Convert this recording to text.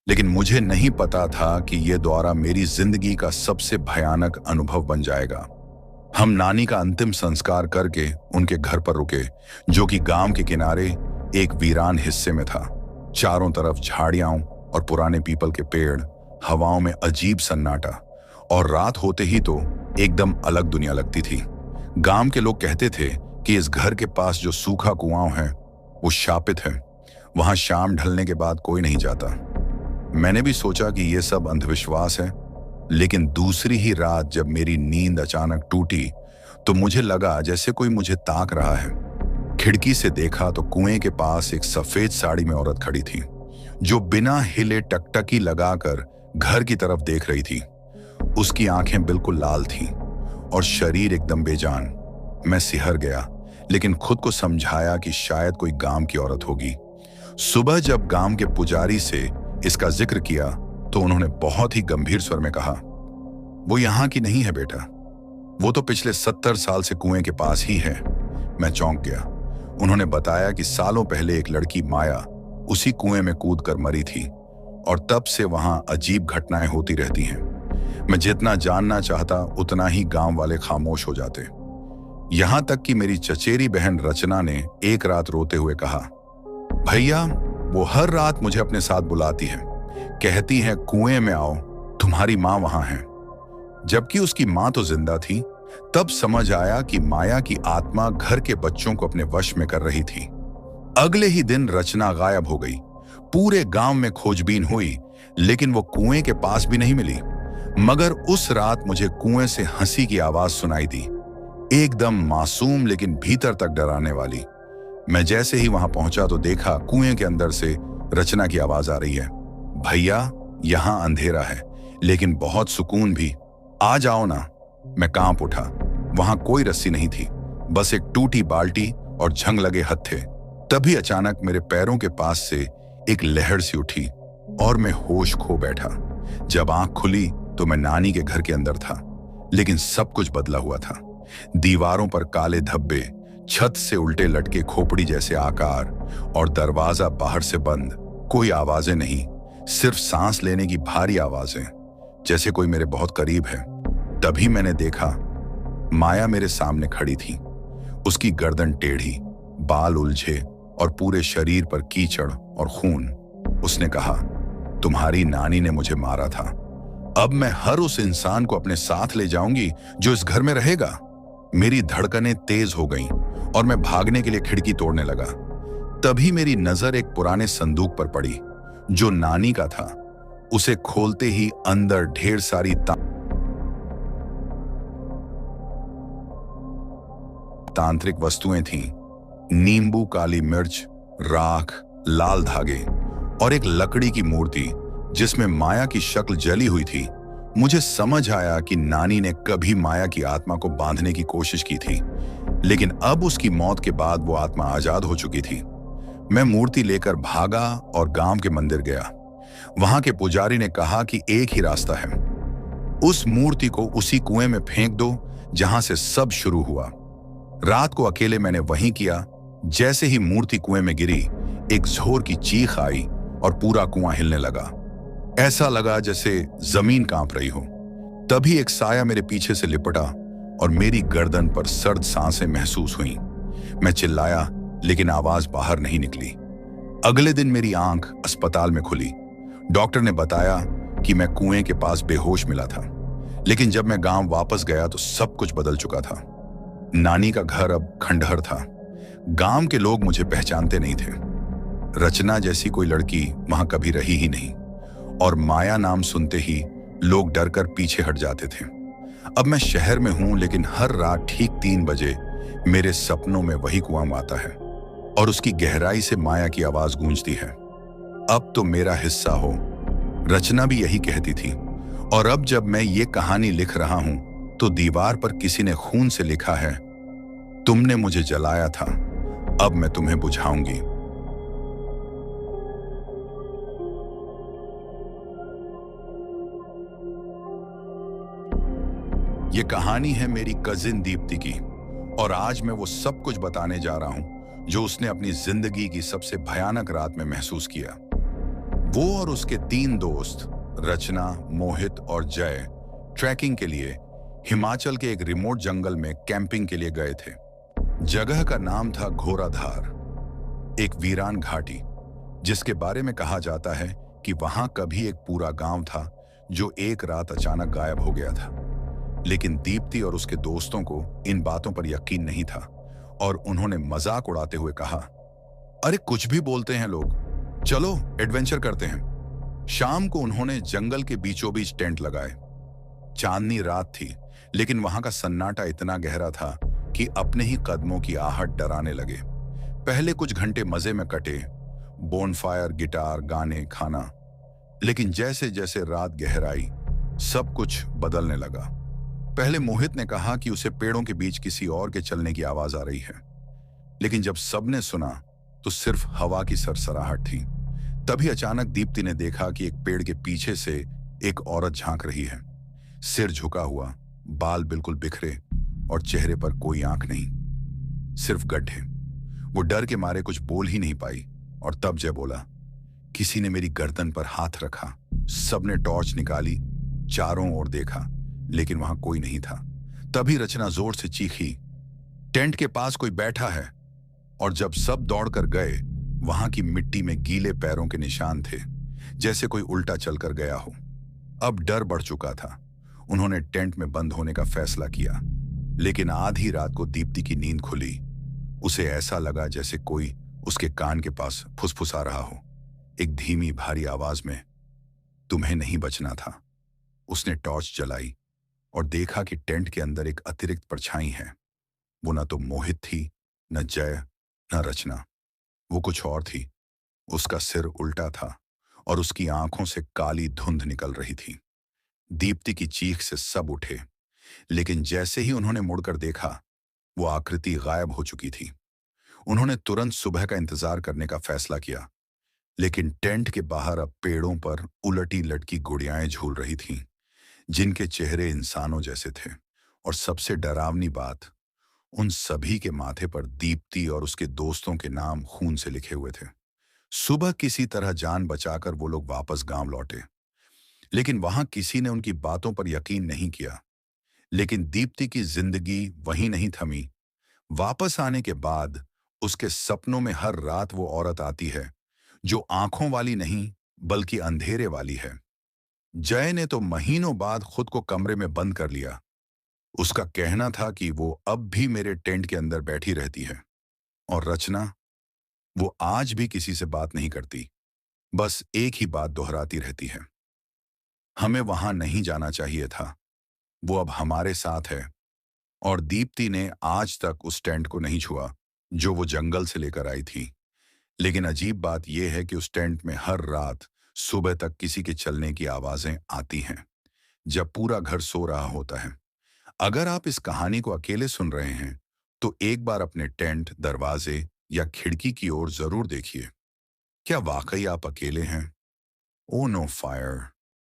लेकिन मुझे नहीं पता था कि यह दौरा मेरी जिंदगी का सबसे भयानक अनुभव बन जाएगा। हम नानी का अंतिम संस्कार करके उनके घर पर रुके, जो कि गांव के किनारे एक वीरान हिस्से में था। चारों तरफ झाड़ियां और पुराने पीपल के पेड़, हवाओं में अजीब सन्नाटा, और रात होते ही तो एकदम अलग दुनिया लगती थी। गांव के लोग कहते थे कि इस घर के पास जो सूखा कुआं है वो शापित है, वहां शाम ढलने के बाद कोई नहीं जाता। मैंने भी सोचा कि यह सब अंधविश्वास है, लेकिन दूसरी ही रात जब मेरी नींद अचानक टूटी तो मुझे लगा जैसे कोई मुझे ताक रहा है। खिड़की से देखा तो कुएं के पास एक सफेद साड़ी में औरत खड़ी थी, जो बिना हिले टकटकी लगाकर घर की तरफ देख रही थी। उसकी आंखें बिल्कुल लाल थीं और शरीर एकदम बेजान। मैं सिहर गया, लेकिन खुद को समझाया कि शायद कोई गांव की औरत होगी। सुबह जब गांव के पुजारी से इसका जिक्र किया तो उन्होंने बहुत ही गंभीर स्वर में कहा, वो यहां की नहीं है बेटा, वो तो पिछले 70 साल से कुएं के पास ही है। मैं चौंक गया। उन्होंने बताया कि सालों पहले एक लड़की माया उसी कुएं में कूद कर मरी थी, और तब से वहां अजीब घटनाएं होती रहती हैं। मैं जितना जानना चाहता उतना ही गांव वाले खामोश हो जाते। यहां तक कि मेरी चचेरी बहन रचना ने एक रात रोते हुए कहा, भैया वो हर रात मुझे अपने साथ बुलाती है, कहती है कुएं में आओ, तुम्हारी मां वहां है। जबकि उसकी मां तो जिंदा थी। तब समझ आया कि माया की आत्मा घर के बच्चों को अपने वश में कर रही थी। अगले ही दिन रचना गायब हो गई। पूरे गांव में खोजबीन हुई, लेकिन वो कुएं के पास भी नहीं मिली। मगर उस रात मुझे कुएं से हंसी की आवाज सुनाई दी, एकदम मासूम लेकिन भीतर तक डराने वाली। मैं जैसे ही वहां पहुंचा तो देखा कुएं के अंदर से रचना की आवाज आ रही है, भैया यहां अंधेरा है लेकिन बहुत सुकून भी, आ जाओ ना। मैं कांप उठा। वहां कोई रस्सी नहीं थी, बस एक टूटी बाल्टी और झंग लगे हत्थे। तभी अचानक मेरे पैरों के पास से एक लहर सी उठी और मैं होश खो बैठा। जब आंख खुली तो मैं नानी के घर के अंदर था, लेकिन सब कुछ बदला हुआ था। दीवारों पर काले धब्बे, छत से उल्टे लटके खोपड़ी जैसे आकार, और दरवाजा बाहर से बंद। कोई आवाजें नहीं, सिर्फ सांस लेने की भारी आवाजें, जैसे कोई मेरे बहुत करीब है। तभी मैंने देखा माया मेरे सामने खड़ी थी। उसकी गर्दन टेढ़ी, बाल उलझे और पूरे शरीर पर कीचड़ और खून। उसने कहा, तुम्हारी नानी ने मुझे मारा था, अब मैं हर उस इंसान को अपने साथ ले जाऊंगी जो इस घर में रहेगा। मेरी धड़कनें तेज हो गईं और मैं भागने के लिए खिड़की तोड़ने लगा। तभी मेरी नजर एक पुराने संदूक पर पड़ी जो नानी का था। उसे खोलते ही अंदर ढेर सारी तांत्रिक वस्तुएं थीं। नींबू, काली मिर्च, राख, लाल धागे और एक लकड़ी की मूर्ति जिसमें माया की शक्ल जली हुई थी। मुझे समझ आया कि नानी ने कभी माया की आत्मा को बांधने की कोशिश की थी, लेकिन अब उसकी मौत के बाद वो आत्मा आजाद हो चुकी थी। मैं मूर्ति लेकर भागा और गांव के मंदिर गया। वहां के पुजारी ने कहा कि एक ही रास्ता है, उस मूर्ति को उसी कुएं में फेंक दो जहां से सब शुरू हुआ। रात को अकेले मैंने वहीं किया। जैसे ही मूर्ति कुएं में गिरी, एक जोर की चीख आई और पूरा कुआं हिलने लगा। ऐसा लगा जैसे जमीन कांप रही हो। तभी एक साया मेरे पीछे से लिपटा और मेरी गर्दन पर सर्द सांसें महसूस हुईं। मैं चिल्लाया, लेकिन आवाज बाहर नहीं निकली। अगले दिन मेरी आंख अस्पताल में खुली। डॉक्टर ने बताया कि मैं कुएं के पास बेहोश मिला था, लेकिन जब मैं गांव वापस गया तो सब कुछ बदल चुका था। नानी का घर अब खंडहर था। गांव के लोग मुझे पहचानते नहीं थे। रचना जैसी कोई लड़की वहां कभी रही ही नहीं, और माया नाम सुनते ही लोग डरकर पीछे हट जाते थे। अब मैं शहर में हूं, लेकिन हर रात ठीक 3 बजे मेरे सपनों में वही कुआं आता है और उसकी गहराई से माया की आवाज गूंजती है, अब तो मेरा हिस्सा हो। रचना भी यही कहती थी। और अब जब मैं ये कहानी लिख रहा हूं तो दीवार पर किसी ने खून से लिखा है, तुमने मुझे जलाया था, अब मैं तुम्हें बुझाऊंगी। ये कहानी है मेरी कजिन दीप्ति की, और आज मैं वो सब कुछ बताने जा रहा हूं जो उसने अपनी जिंदगी की सबसे भयानक रात में महसूस किया। वो और उसके 3 दोस्त रचना, मोहित और जय ट्रैकिंग के लिए हिमाचल के एक रिमोट जंगल में कैंपिंग के लिए गए थे। जगह का नाम था घोराधार, एक वीरान घाटी जिसके बारे में कहा जाता है कि वहां कभी एक पूरा गांव था जो एक रात अचानक गायब हो गया था। लेकिन दीप्ति और उसके दोस्तों को इन बातों पर यकीन नहीं था और उन्होंने मजाक उड़ाते हुए कहा, अरे कुछ भी बोलते हैं लोग, चलो एडवेंचर करते हैं। शाम को उन्होंने जंगल के बीचों बीच टेंट लगाए। चांदनी रात थी, लेकिन वहां का सन्नाटा इतना गहरा था कि अपने ही कदमों की आहट डराने लगे। पहले कुछ घंटे मजे में कटे, बोनफायर, गिटार, गाने, खाना। लेकिन जैसे जैसे रात गहराई, सब कुछ बदलने लगा। पहले मोहित ने कहा कि उसे पेड़ों के बीच किसी और के चलने की आवाज आ रही है, लेकिन जब सबने सुना तो सिर्फ हवा की सरसराहट थी। तभी अचानक दीप्ति ने देखा कि एक पेड़ के पीछे से एक औरत झांक रही है, सिर झुका हुआ, बाल बिल्कुल बिखरे और चेहरे पर कोई आंख नहीं, सिर्फ गड्ढे। वो डर के मारे कुछ बोल ही नहीं पाई और तब जय बोला, किसी ने मेरी गर्दन पर हाथ रखा। सबने टॉर्च निकाली, चारों ओर देखा, लेकिन वहां कोई नहीं था। तभी रचना जोर से चीखी, टेंट के पास कोई बैठा है। और जब सब दौड़कर गए, वहां की मिट्टी में गीले पैरों के निशान थे, जैसे कोई उल्टा चलकर गया हो। अब डर बढ़ चुका था। उन्होंने टेंट में बंद होने का फैसला किया, लेकिन आधी रात को दीप्ति की नींद खुली। उसे ऐसा लगा जैसे कोई उसके कान के पास फुसफुसा रहा हो, एक धीमी भारी आवाज में, तुम्हें नहीं बचना था। उसने टॉर्च जलाई और देखा कि टेंट के अंदर एक अतिरिक्त परछाई है। वो न तो मोहित थी, न जय, न रचना। वो कुछ और थी। उसका सिर उल्टा था और उसकी आंखों से काली धुंध निकल रही थी। दीप्ति की चीख से सब उठे, लेकिन जैसे ही उन्होंने मुड़कर देखा, वो आकृति गायब हो चुकी थी। उन्होंने तुरंत सुबह का इंतजार करने का फैसला किया, लेकिन टेंट के बाहर अब पेड़ों पर उलटी लटकी गुड़ियाएं झूल रही थीं, जिनके चेहरे इंसानों जैसे थे। और सबसे डरावनी बात, उन सभी के माथे पर दीप्ति और उसके दोस्तों के नाम खून से लिखे हुए थे। सुबह किसी तरह जान बचाकर वो लोग वापस गांव लौटे, लेकिन वहां किसी ने उनकी बातों पर यकीन नहीं किया। लेकिन दीप्ति की जिंदगी वहीं नहीं थमी। वापस आने के बाद उसके सपनों में हर रात वो औरत आती है, जो आंखों वाली नहीं बल्कि अंधेरे वाली है। जय ने तो महीनों बाद खुद को कमरे में बंद कर लिया। उसका कहना था कि वो अब भी मेरे टेंट के अंदर बैठी रहती है। और रचना, वो आज भी किसी से बात नहीं करती, बस एक ही बात दोहराती रहती है, हमें वहां नहीं जाना चाहिए था, वो अब हमारे साथ है। और दीप्ति ने आज तक उस टेंट को नहीं छुआ जो वो जंगल से लेकर आई थी। लेकिन अजीब बात यह है कि उस टेंट में हर रात सुबह तक किसी के चलने की आवाजें आती हैं, जब पूरा घर सो रहा होता है। अगर आप इस कहानी को अकेले सुन रहे हैं, तो एक बार अपने टेंट, दरवाजे या खिड़की की ओर जरूर देखिए। क्या वाकई आप अकेले हैं? Oh no fire.